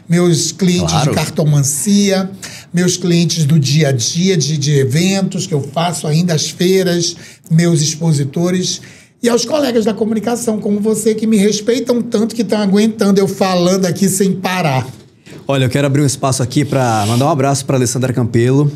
Meus clientes Claro. de cartomancia, meus clientes do dia a dia, de eventos que eu faço ainda, as feiras, meus expositores, e aos colegas da comunicação, como você, que me respeitam tanto, que estão aguentando eu falando aqui sem parar. Olha, eu quero abrir um espaço aqui para mandar um abraço para Alessandra Campelo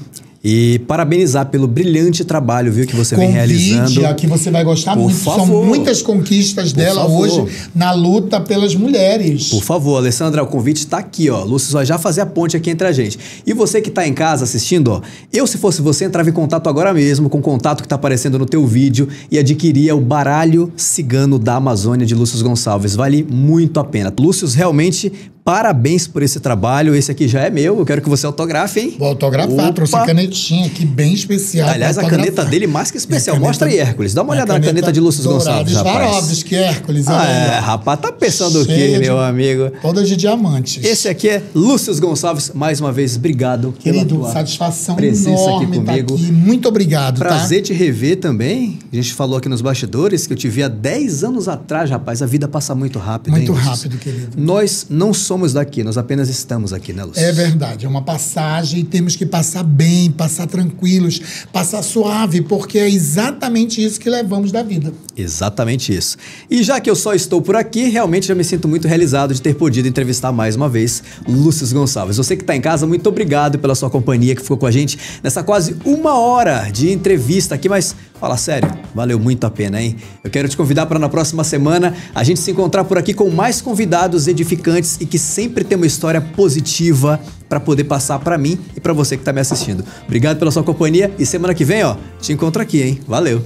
e parabenizar pelo brilhante trabalho, viu, que você vem realizando. Aqui você vai gostar Por muito. favor. São muitas conquistas dela favor. hoje na luta pelas mulheres. Por favor, Alessandra, o convite está aqui, ó. Lúcio vai já fazer a ponte aqui entre a gente. E você que está em casa assistindo, ó, eu, se fosse você, entrava em contato agora mesmo com o contato que está aparecendo no teu vídeo e adquiria o baralho cigano da Amazônia de Lúcio Gonçalves. Vale muito a pena. Lúcio, realmente, parabéns por esse trabalho. Esse aqui já é meu. Eu quero que você autografe, hein? Vou autografar. Opa. Trouxe canetinha aqui bem especial. Aliás, a caneta dele mais que especial. Mostra aí, Hércules. Dá uma olhada na caneta de Lúcio Gonçalves, rapaz. Swarovski, Hércules. olha aí, ó. Rapaz, tá pensando o quê, Cheia de- meu amigo? Todas de diamantes. Esse aqui é Lúcio Gonçalves. Mais uma vez, obrigado pela Querido, tua satisfação presença enorme aqui estar comigo. aqui. Muito obrigado, Prazer te rever também. A gente falou aqui nos bastidores que eu te vi há 10 anos atrás, rapaz. A vida passa muito rápido, Muito hein, Lúcio? rápido, querido. Nós não somos daqui, nós apenas estamos aqui, né, Lúcio? É verdade, é uma passagem e temos que passar bem, passar tranquilos, passar suave, porque é exatamente isso que levamos da vida. Exatamente isso. E já que eu só estou por aqui, realmente já me sinto muito realizado de ter podido entrevistar mais uma vez Lúcio Gonçalves. Você que está em casa, muito obrigado pela sua companhia, que ficou com a gente nessa quase 1 hora de entrevista aqui, mas fala sério, valeu muito a pena, hein? Eu quero te convidar para na próxima semana a gente se encontrar por aqui com mais convidados edificantes e que sempre tem uma história positiva para poder passar para mim e para você que está me assistindo. Obrigado pela sua companhia e semana que vem, ó, te encontro aqui, hein? Valeu!